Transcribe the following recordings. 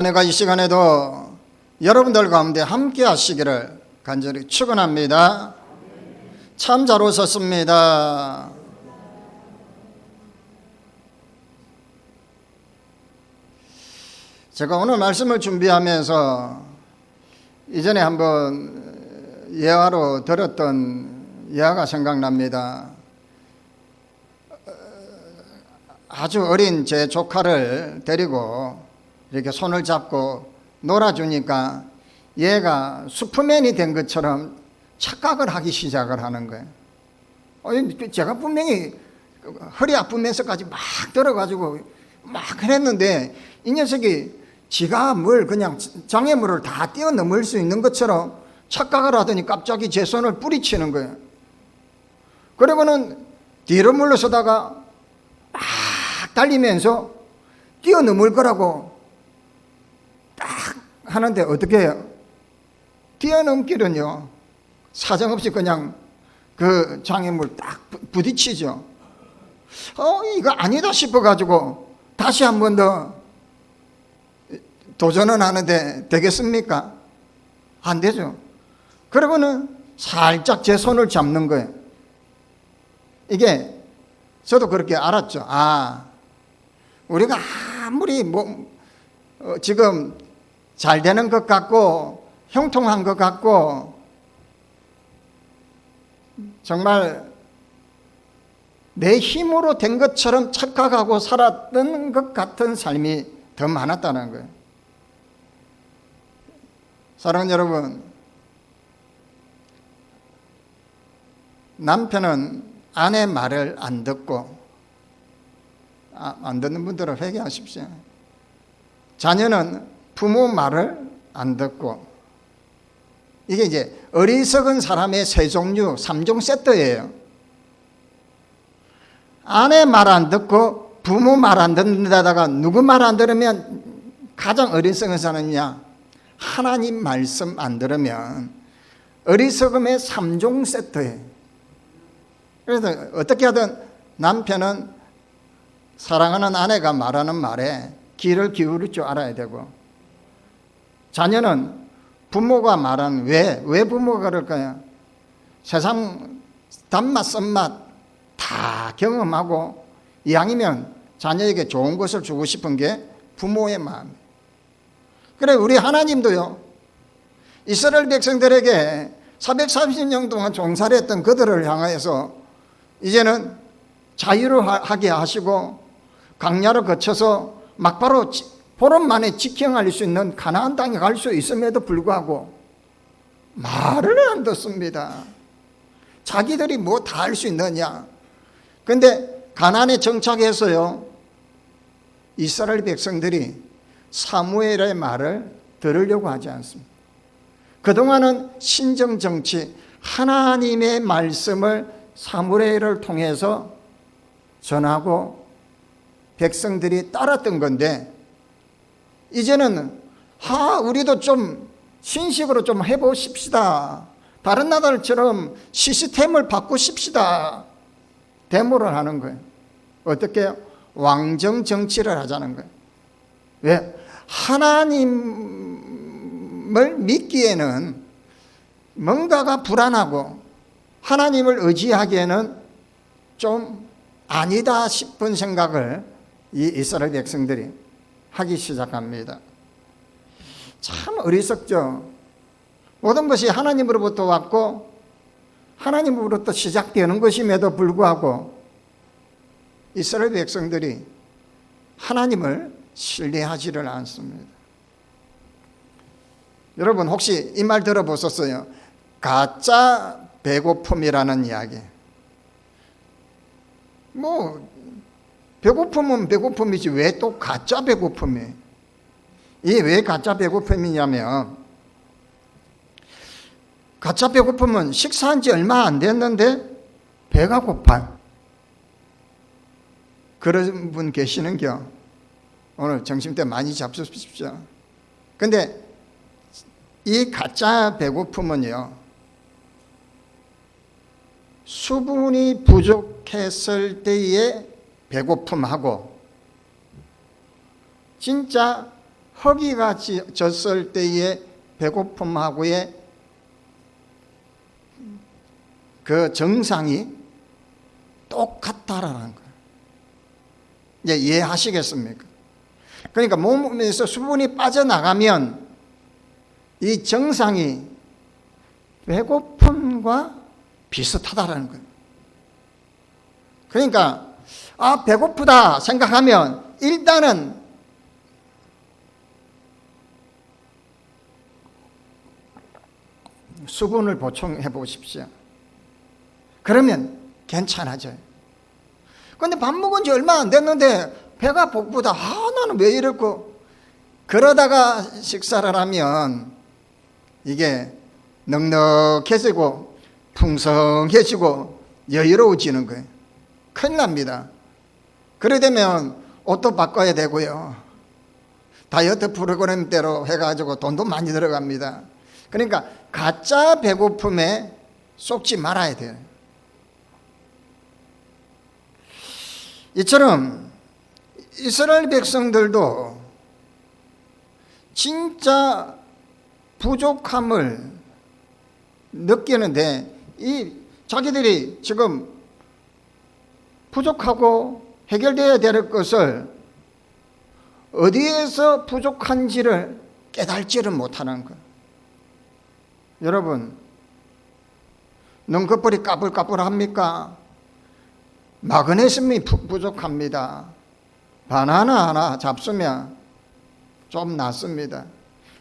내가 이 시간에도 여러분들 가운데 함께 하시기를 간절히 축원합니다. 참 잘 오셨습니다. 제가 오늘 말씀을 준비하면서 이전에 한번 예화로 들었던 예화가 생각납니다. 아주 어린 제 조카를 데리고 이렇게 손을 잡고 놀아주니까 얘가 슈퍼맨이 된 것처럼 착각을 하기 시작을 하는 거예요. 제가 분명히 허리 아프면서까지 막 들어가지고 막 그랬는데 이 녀석이 지가 뭘 그냥 장애물을 다 뛰어넘을 수 있는 것처럼 착각을 하더니 갑자기 제 손을 뿌리치는 거예요. 그러고는 뒤로 물러서다가 막 달리면서 뛰어넘을 거라고 딱 하는데 어떻게 해요? 뛰어넘기는요 사정없이 그냥 그 장애물 딱 부딪히죠. 이거 아니다 싶어가지고 다시 한 번 더 도전은 하는데 되겠습니까? 안 되죠. 그러고는 살짝 제 손을 잡는 거예요. 이게 저도 그렇게 알았죠. 우리가 아무리 지금 잘 되는 것 같고 형통한 것 같고 정말 내 힘으로 된 것처럼 착각하고 살았던 것 같은 삶이 더 많았다는 거예요. 사랑하는 여러분, 남편은 아내 말을 안 듣고 안 듣는 분들은 회개하십시오. 자녀는 부모 말을 안 듣고, 이게 이제 어리석은 사람의 세 종류 3종 세트예요. 아내 말 안 듣고 부모 말 안 듣는다다가 누구 말 안 들으면 가장 어리석은 사람이냐? 하나님 말씀 안 들으면 어리석음의 3종 세트예요. 그래서 어떻게 하든 남편은 사랑하는 아내가 말하는 말에 귀를 기울일 줄 알아야 되고, 자녀는 부모가 말하는 왜 부모가 그럴까요? 세상 단맛 쓴맛 다 경험하고 이왕이면 자녀에게 좋은 것을 주고 싶은 게 부모의 마음이에요. 그래 우리 하나님도요, 이스라엘 백성들에게 430년 동안 종살이 했던 그들을 향하여서 이제는 자유를 하게 하시고 광야를 거쳐서 막바로 보름 만에 직행할 수 있는 가나안 땅에 갈 수 있음에도 불구하고 말을 안 듣습니다. 자기들이 뭐 다 할 수 있느냐. 그런데 가나안에 정착해서요, 이스라엘 백성들이 사무엘의 말을 들으려고 하지 않습니다. 그동안은 신정정치, 하나님의 말씀을 사무엘을 통해서 전하고 백성들이 따랐던 건데, 이제는 우리도 좀 신식으로 좀 해보십시다. 다른 나라들처럼 시스템을 바꾸십시다. 데모를 하는 거예요. 어떻게 해요? 왕정 정치를 하자는 거예요. 왜? 하나님을 믿기에는 뭔가가 불안하고 하나님을 의지하기에는 좀 아니다 싶은 생각을 이 이스라엘 백성들이 하기 시작합니다. 참 어리석죠. 모든 것이 하나님으로부터 왔고 하나님으로부터 시작되는 것임에도 불구하고 이스라엘 백성들이 하나님을 신뢰하지를 않습니다. 여러분 혹시 이 말 들어보셨어요? 가짜 배고픔이라는 이야기. 배고픔은 배고픔이지 왜 또 가짜 배고픔이에요? 이게 왜 가짜 배고픔이냐면, 가짜 배고픔은 식사한 지 얼마 안 됐는데 배가 고파요. 그런 분 계시는겨? 오늘 점심때 많이 잡수십시오. 근데 이 가짜 배고픔은요, 수분이 부족했을 때의 배고픔하고 진짜 허기가 졌을 때의 배고픔하고의 그 정상이 똑같다라는 거예요. 이제 이해하시겠습니까? 그러니까 몸에서 수분이 빠져나가면 이 정상이 배고픔과 비슷하다라는 거예요. 그러니까 배고프다 생각하면 일단은 수분을 보충해 보십시오. 그러면 괜찮아져요. 그런데 밥 먹은 지 얼마 안 됐는데 배가 고프다. 나는 왜 이럴까? 그러다가 식사를 하면 이게 넉넉해지고 풍성해지고 여유로워지는 거예요. 큰일 납니다. 그래 되면 옷도 바꿔야 되고요. 다이어트 프로그램대로 해가지고 돈도 많이 들어갑니다. 그러니까 가짜 배고픔에 속지 말아야 돼요. 이처럼 이스라엘 백성들도 진짜 부족함을 느끼는데 이 자기들이 지금 부족하고 해결되어야 될 것을 어디에서 부족한지를 깨달지를 못하는 거예요. 여러분, 눈꺼풀이 까불까불합니까? 마그네슘이 부족합니다. 바나나 하나 잡수면 좀 낫습니다.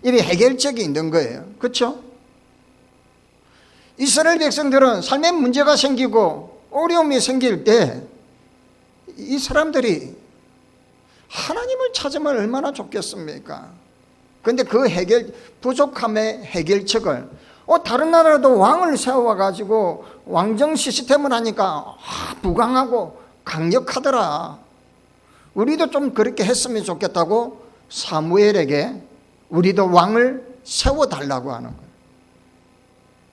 이게 해결책이 있는 거예요. 그렇죠? 이스라엘 백성들은 삶에 문제가 생기고 어려움이 생길 때 이 사람들이 하나님을 찾으면 얼마나 좋겠습니까? 그런데 그 부족함의 해결책을 다른 나라도 왕을 세워가지고 왕정 시스템을 하니까 부강하고 강력하더라. 우리도 좀 그렇게 했으면 좋겠다고 사무엘에게 우리도 왕을 세워달라고 하는 거예요.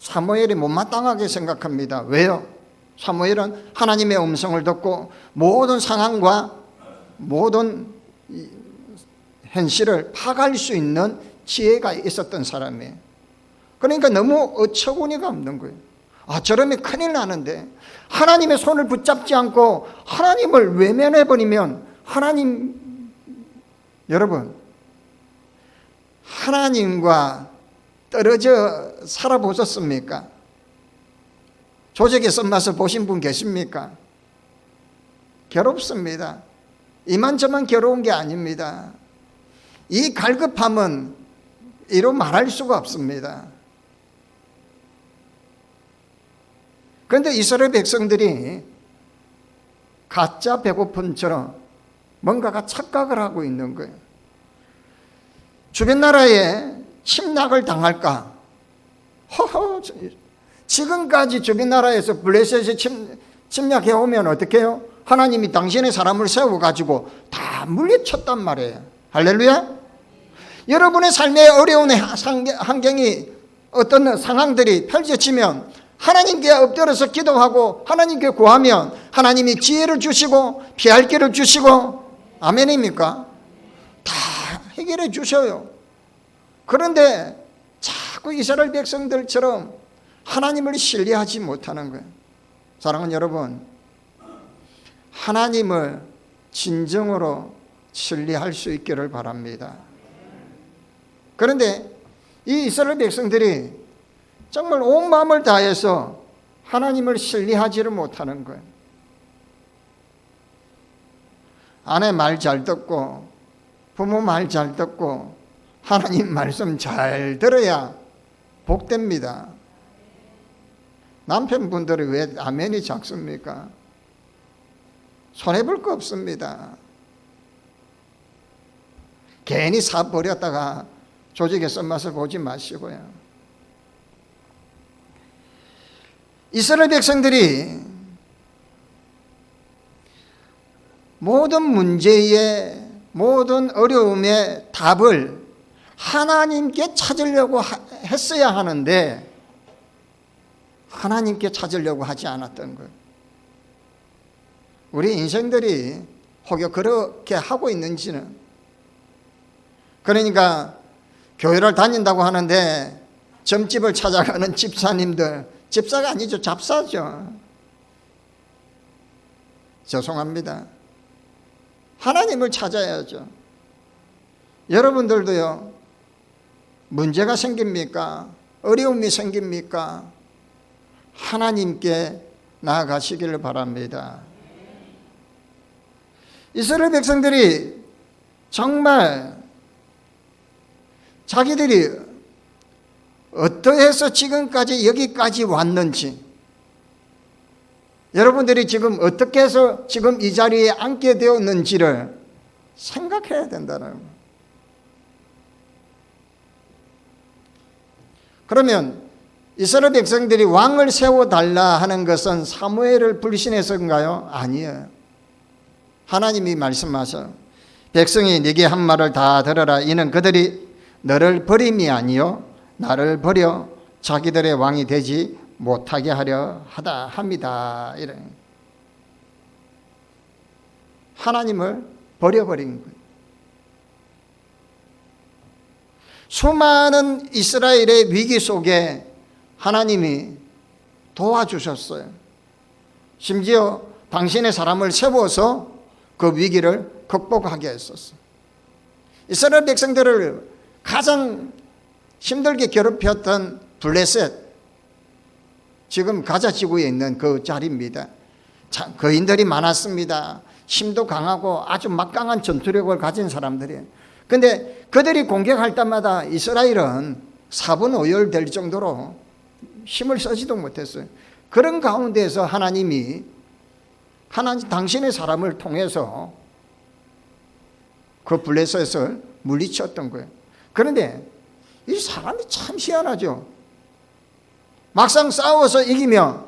사무엘이 못마땅하게 생각합니다. 왜요? 사무엘은 하나님의 음성을 듣고 모든 상황과 모든 현실을 파악할 수 있는 지혜가 있었던 사람이에요. 그러니까 너무 어처구니가 없는 거예요. 저러면 큰일 나는데 하나님의 손을 붙잡지 않고 하나님을 외면해버리면 여러분, 하나님과 떨어져 살아보셨습니까? 조직의 쓴맛을 보신 분 계십니까? 괴롭습니다. 이만저만 괴로운 게 아닙니다. 이 갈급함은 이루 말할 수가 없습니다. 그런데 이스라엘 백성들이 가짜 배고픔처럼 뭔가가 착각을 하고 있는 거예요. 주변 나라에 침략을 당할까? 지금까지 주변 나라에서 블레셋이 침략해 오면 어떻게 해요? 하나님이 당신의 사람을 세워가지고 다 물리쳤단 말이에요. 할렐루야. 여러분의 삶의 어려운 환경이 어떤 상황들이 펼쳐지면 하나님께 엎드려서 기도하고 하나님께 구하면 하나님이 지혜를 주시고 피할 길을 주시고, 아멘입니까? 다 해결해 주셔요. 그런데 자꾸 이스라엘 백성들처럼 하나님을 신뢰하지 못하는 거예요. 사랑하는 여러분, 하나님을 진정으로 신뢰할 수 있기를 바랍니다. 그런데 이 이스라엘 백성들이 정말 온 마음을 다해서 하나님을 신뢰하지를 못하는 거예요. 아내 말 잘 듣고 부모 말 잘 듣고 하나님 말씀 잘 들어야 복됩니다. 남편분들이 왜 아멘이 작습니까? 손해볼 거 없습니다. 괜히 사 버렸다가 조직의 쓴맛을 보지 마시고요. 이스라엘 백성들이 모든 문제의 모든 어려움의 답을 하나님께 찾으려고 했어야 하는데 하나님께 찾으려고 하지 않았던 거예요. 우리 인생들이 혹여 그렇게 하고 있는지는 그러니까 교회를 다닌다고 하는데 점집을 찾아가는 집사님들, 집사가 아니죠, 잡사죠. 죄송합니다. 하나님을 찾아야죠. 여러분들도요, 문제가 생깁니까? 어려움이 생깁니까? 하나님께 나아가시기를 바랍니다. 이스라엘 백성들이 정말 자기들이 어떠해서 지금까지 여기까지 왔는지, 여러분들이 지금 어떻게 해서 지금 이 자리에 앉게 되었는지를 생각해야 된다는 거예요. 그러면 이스라엘 백성들이 왕을 세워달라 하는 것은 사무엘을 불신해서인가요? 아니에요. 하나님이 말씀하셔, 백성이 네게 한 말을 다 들어라. 이는 그들이 너를 버림이 아니요 나를 버려 자기들의 왕이 되지 못하게 하려 하다 합니다. 이래. 하나님을 버려버린 거예요. 수많은 이스라엘의 위기 속에 하나님이 도와주셨어요. 심지어 당신의 사람을 세워서 그 위기를 극복하게 했었어요. 이스라엘 백성들을 가장 힘들게 괴롭혔던 블레셋, 지금 가자 지구에 있는 그 자리입니다. 거인들이 많았습니다. 힘도 강하고 아주 막강한 전투력을 가진 사람들이에요. 근데 그들이 공격할 때마다 이스라엘은 사분오열될 정도로 힘을 쓰지도 못했어요. 그런 가운데에서 하나님 당신의 사람을 통해서 그 블레셋을 물리쳤던 거예요. 그런데 이 사람이 참 희한하죠. 막상 싸워서 이기면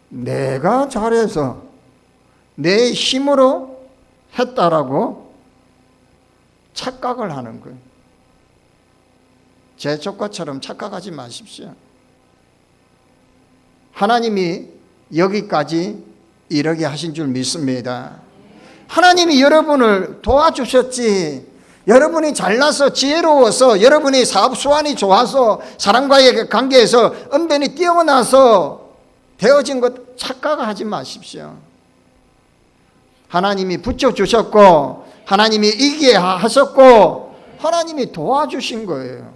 내가 잘해서 내 힘으로 했다라고 착각을 하는 거예요. 제 조카처럼 착각하지 마십시오. 하나님이 여기까지 이르게 하신 줄 믿습니다. 하나님이 여러분을 도와주셨지, 여러분이 잘나서 지혜로워서, 여러분이 사업 수완이 좋아서, 사람과의 관계에서 언변이 뛰어나서 되어진 것 착각하지 마십시오. 하나님이 붙여주셨고, 하나님이 이기게 하셨고, 하나님이 도와주신 거예요.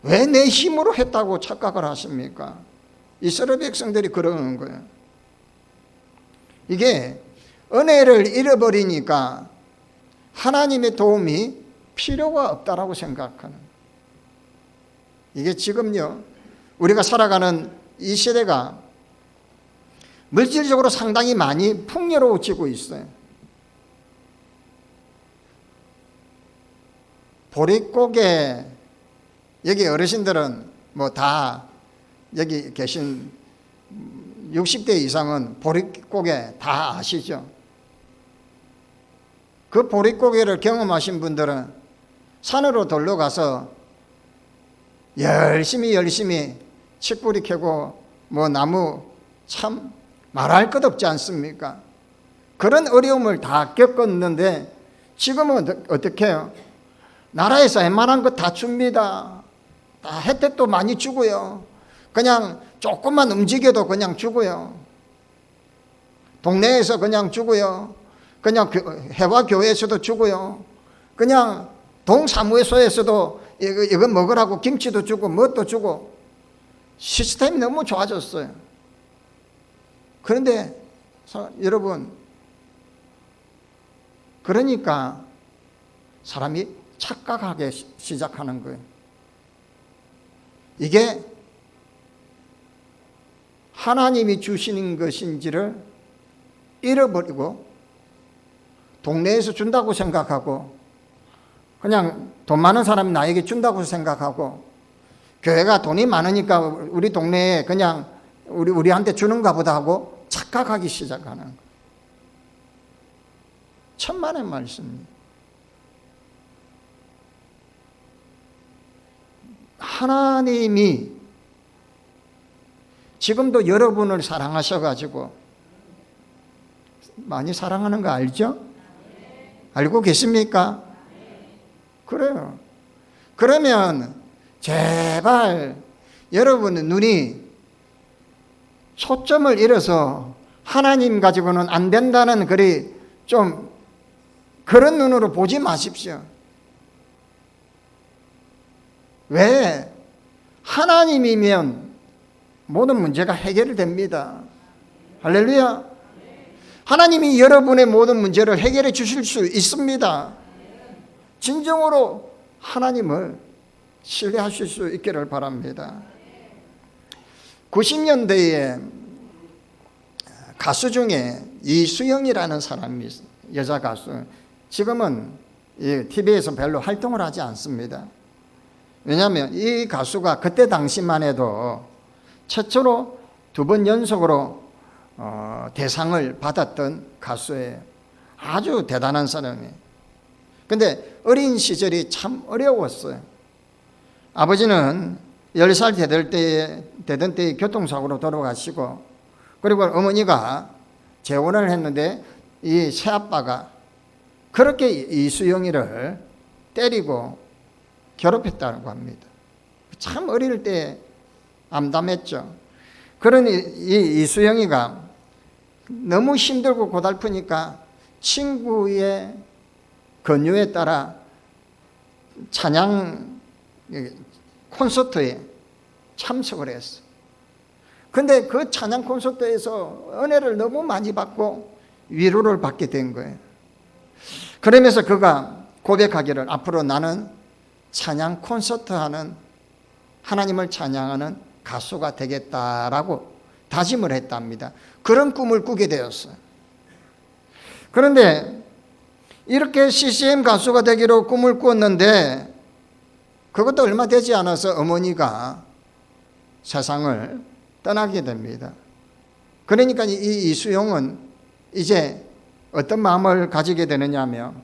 왜 내 힘으로 했다고 착각을 하십니까? 이스라엘 백성들이 그러는 거예요. 이게 은혜를 잃어버리니까 하나님의 도움이 필요가 없다라고 생각하는, 이게 지금요 우리가 살아가는 이 시대가 물질적으로 상당히 많이 풍요로워지고 있어요. 보릿고개, 여기 어르신들은 뭐 다 여기 계신 60대 이상은 보릿고개 다 아시죠? 그 보릿고개를 경험하신 분들은 산으로 돌러 가서 열심히 칡뿌리 캐고 뭐 나무, 참 말할 것 없지 않습니까? 그런 어려움을 다 겪었는데 지금은 어떻게 해요? 나라에서 웬만한 거 다 줍니다. 다 혜택도 많이 주고요. 그냥 조금만 움직여도 그냥 주고요. 동네에서 그냥 주고요. 그냥 해화교회에서도 주고요. 그냥 동사무소에서도 이거 먹으라고 김치도 주고 뭣도 주고, 시스템이 너무 좋아졌어요. 그런데 여러분, 그러니까 사람이 착각하기 시작하는 거예요. 이게 하나님이 주시는 것인지를 잃어버리고 동네에서 준다고 생각하고, 그냥 돈 많은 사람이 나에게 준다고 생각하고, 교회가 돈이 많으니까 우리 동네에 그냥 우리한테 주는가 보다 하고 착각하기 시작하는 거예요. 천만의 말씀입니다. 하나님이 지금도 여러분을 사랑하셔가지고, 많이 사랑하는 거 알죠? 알고 계십니까? 그래요. 그러면 제발 여러분의 눈이 초점을 잃어서 하나님 가지고는 안 된다는 글이 좀 그런 눈으로 보지 마십시오. 왜? 하나님이면 모든 문제가 해결됩니다. 할렐루야. 하나님이 여러분의 모든 문제를 해결해 주실 수 있습니다. 진정으로 하나님을 신뢰하실 수 있기를 바랍니다. 90년대에 가수 중에 이수영이라는 사람이 있어요. 여자 가수. 지금은 TV에서 별로 활동을 하지 않습니다. 왜냐하면 이 가수가 그때 당시만 해도 최초로 2번 연속으로 대상을 받았던 가수예요. 아주 대단한 사람이에요. 근데 어린 시절이 참 어려웠어요. 아버지는 10살 되던 때에 교통사고로 돌아가시고, 그리고 어머니가 재혼을 했는데 이 새아빠가 그렇게 이수영이를 때리고 괴롭혔다고 합니다. 참 어릴 때 암담했죠. 그러니 이 이수영이가 너무 힘들고 고달프니까 친구의 권유에 따라 찬양 콘서트에 참석을 했어. 근데 그 찬양 콘서트에서 은혜를 너무 많이 받고 위로를 받게 된 거예요. 그러면서 그가 고백하기를, 앞으로 나는 찬양 콘서트 하는, 하나님을 찬양하는 가수가 되겠다라고 다짐을 했답니다. 그런 꿈을 꾸게 되었어요. 그런데 이렇게 CCM 가수가 되기로 꿈을 꾸었는데 그것도 얼마 되지 않아서 어머니가 세상을 떠나게 됩니다. 그러니까 이 이수영은 이제 어떤 마음을 가지게 되느냐면,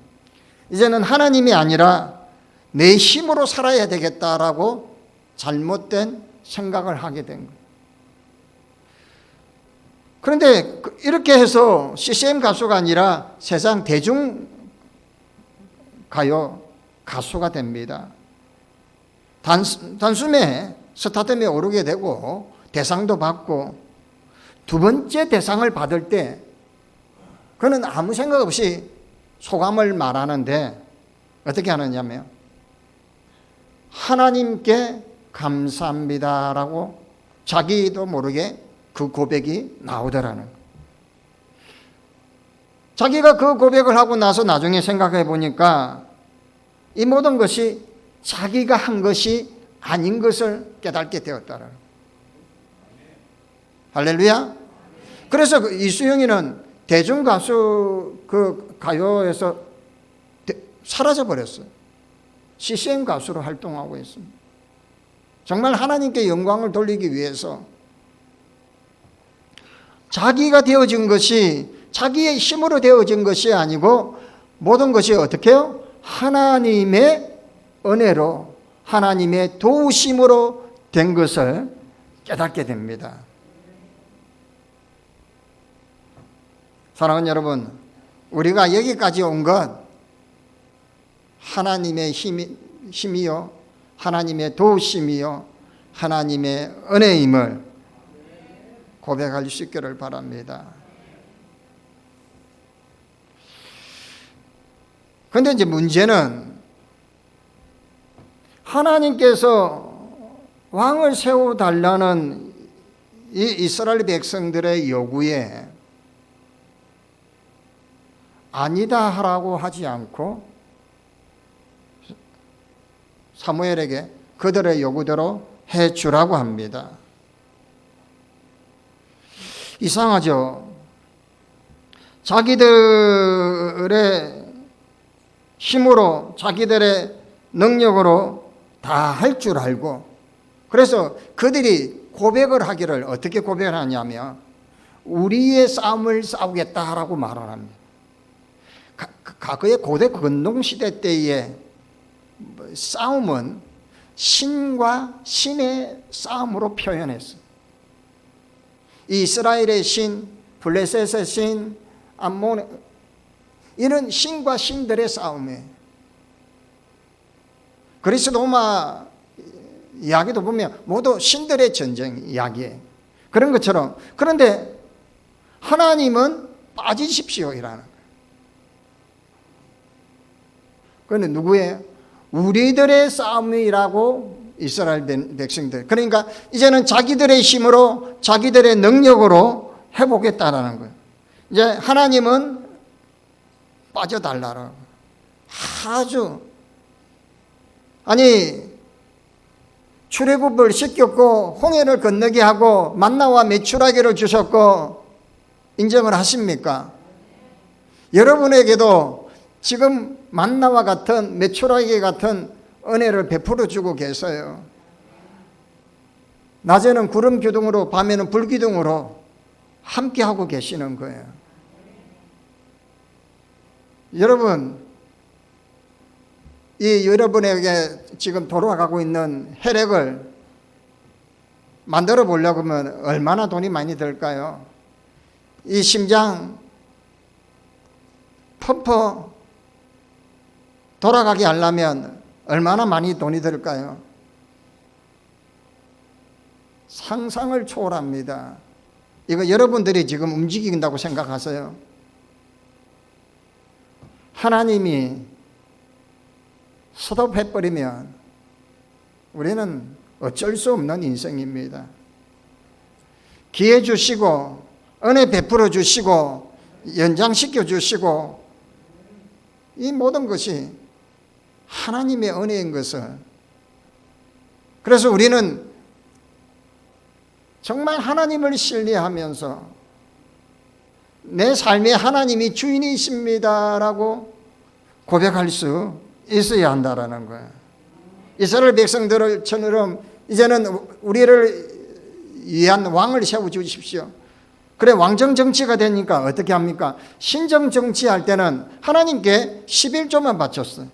이제는 하나님이 아니라 내 힘으로 살아야 되겠다라고 잘못된 생각을 하게 된 거예요. 그런데 이렇게 해서 CCM 가수가 아니라 세상 대중 가요 가수가 됩니다. 단숨에 스타덤에 오르게 되고 대상도 받고, 2번째 대상을 받을 때 그는 아무 생각 없이 소감을 말하는데 어떻게 하느냐면, 하나님께 감사합니다라고 자기도 모르게 그 고백이 나오더라는 거예요. 자기가 그 고백을 하고 나서 나중에 생각해 보니까 이 모든 것이 자기가 한 것이 아닌 것을 깨닫게 되었다는 거예요. 할렐루야. 그래서 그 이수영이는 대중 가수 그 가요에서 사라져 버렸어요. CCM 가수로 활동하고 있습니다. 정말 하나님께 영광을 돌리기 위해서 자기가 되어진 것이 자기의 힘으로 되어진 것이 아니고 모든 것이 어떻게 해요? 하나님의 은혜로, 하나님의 도우심으로 된 것을 깨닫게 됩니다. 사랑하는 여러분, 우리가 여기까지 온 것 하나님의 힘이요, 하나님의 도우심이요, 하나님의 은혜임을 고백할 수 있기를 바랍니다. 그런데 이제 문제는 하나님께서 왕을 세워달라는 이 이스라엘 백성들의 요구에 아니다 하라고 하지 않고 사무엘에게 그들의 요구대로 해주라고 합니다. 이상하죠? 자기들의 힘으로, 자기들의 능력으로 다 할 줄 알고, 그래서 그들이 고백을 하기를 어떻게 고백을 하냐면 우리의 싸움을 싸우겠다라고 말을 합니다. 과거의 고대 근동시대 때의 싸움은 신과 신의 싸움으로 표현했어요. 이스라엘의 신, 블레셋의 신, 암몬, 이런 신과 신들의 싸움이에요. 그리스 로마 이야기도 보면 모두 신들의 전쟁 이야기예요. 그런 것처럼. 그런데 하나님은 빠지십시오 이라는 거예요. 그런데 누구예요? 우리들의 싸움이라고 이스라엘 백성들. 그러니까 이제는 자기들의 힘으로 자기들의 능력으로 해보겠다라는 거예요. 이제 하나님은 빠져달라고. 아주 아니 출애굽을 시켰고 홍해를 건너게 하고 만나와 메추라기를 주셨고 인정을 하십니까? 여러분에게도 지금 만나와 같은 메추라기 같은 은혜를 베풀어 주고 계세요. 낮에는 구름 기둥으로 밤에는 불 기둥으로 함께 하고 계시는 거예요. 여러분, 이 여러분에게 지금 돌아가고 있는 혈액을 만들어 보려고 하면 얼마나 돈이 많이 들까요? 이 심장 펌프 돌아가게 하려면 얼마나 많이 돈이 들까요? 상상을 초월합니다. 이거 여러분들이 지금 움직인다고 생각하세요? 하나님이 스톱해버리면 우리는 어쩔 수 없는 인생입니다. 기회 주시고 은혜 베풀어 주시고 연장시켜 주시고 이 모든 것이 하나님의 은혜인 것을, 그래서 우리는 정말 하나님을 신뢰하면서 내 삶에 하나님이 주인이십니다라고 고백할 수 있어야 한다라는 거예요. 이스라엘 백성들처럼 이제는 우리를 위한 왕을 세워주십시오. 그래, 왕정 정치가 되니까 어떻게 합니까? 신정 정치할 때는 하나님께 11조만 바쳤어요.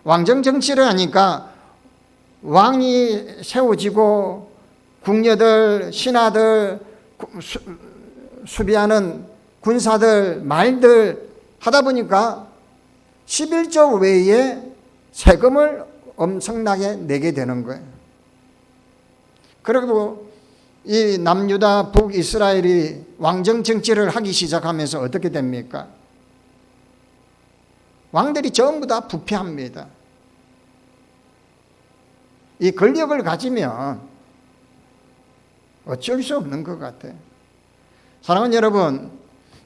왕정 정치를 하니까 왕이 세워지고 궁녀들, 신하들, 수비하는 군사들, 말들 하다 보니까 11조 외에 세금을 엄청나게 내게 되는 거예요. 그리고 이 남유다 북이스라엘이 왕정 정치를 하기 시작하면서 어떻게 됩니까? 왕들이 전부 다 부패합니다. 이 권력을 가지면 어쩔 수 없는 것 같아요. 사랑하는 여러분,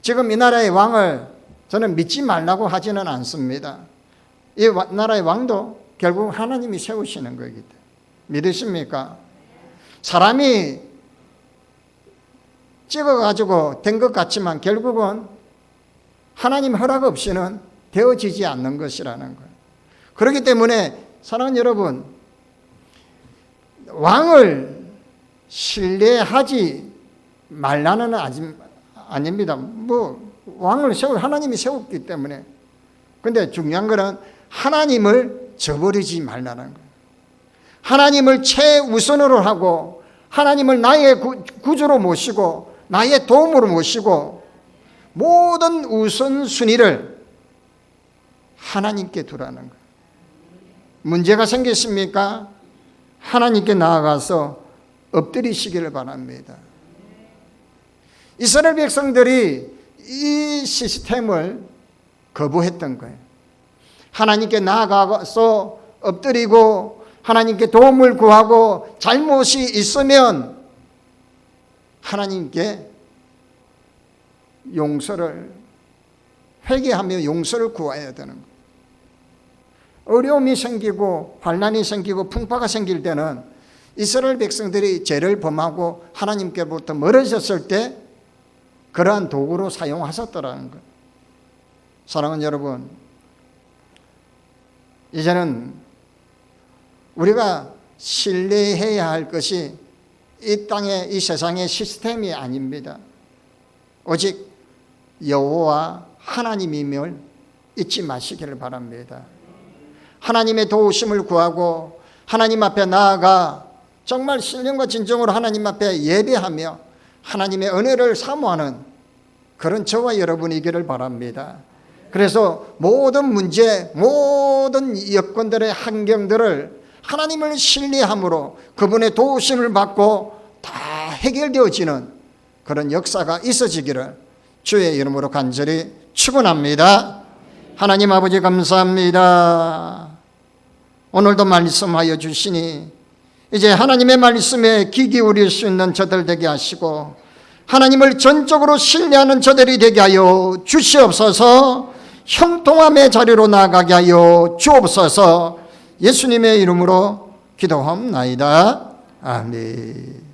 지금 이 나라의 왕을 저는 믿지 말라고 하지는 않습니다. 이 나라의 왕도 결국 하나님이 세우시는 거기 때문에. 믿으십니까? 사람이 찍어가지고 된 것 같지만 결국은 하나님 허락 없이는 되어지지 않는 것이라는 거예요. 그렇기 때문에 사랑하는 여러분, 왕을 신뢰하지 말라는 아닙니다. 왕을 하나님이 세웠기 때문에. 근데 중요한 거는 하나님을 저버리지 말라는 거예요. 하나님을 최우선으로 하고 하나님을 나의 구주로 모시고 나의 도움으로 모시고 모든 우선순위를 하나님께 두라는 거예요. 문제가 생겼습니까? 하나님께 나아가서 엎드리시기를 바랍니다. 이스라엘 백성들이 이 시스템을 거부했던 거예요. 하나님께 나아가서 엎드리고 하나님께 도움을 구하고 잘못이 있으면 하나님께 용서를 회개하며 용서를 구해야 되는 거예요. 어려움이 생기고 환난이 생기고 풍파가 생길 때는 이스라엘 백성들이 죄를 범하고 하나님께로부터 멀어졌을 때 그러한 도구로 사용하셨더라는 거예요. 사랑하는 여러분, 이제는 우리가 신뢰해야 할 것이 이 땅의 이 세상의 시스템이 아닙니다. 오직 여호와 하나님임을 잊지 마시기를 바랍니다. 하나님의 도우심을 구하고 하나님 앞에 나아가 정말 신령과 진정으로 하나님 앞에 예배하며 하나님의 은혜를 사모하는 그런 저와 여러분이기를 바랍니다. 그래서 모든 문제, 모든 여건들의 환경들을 하나님을 신뢰함으로 그분의 도우심을 받고 다 해결되어지는 그런 역사가 있어지기를 주의 이름으로 간절히 축원합니다. 하나님 아버지 감사합니다. 오늘도 말씀하여 주시니 이제 하나님의 말씀에 귀 기울일 수 있는 저들 되게 하시고 하나님을 전적으로 신뢰하는 저들이 되게 하여 주시옵소서. 형통함의 자리로 나아가게 하여 주옵소서. 예수님의 이름으로 기도합나이다. 아멘.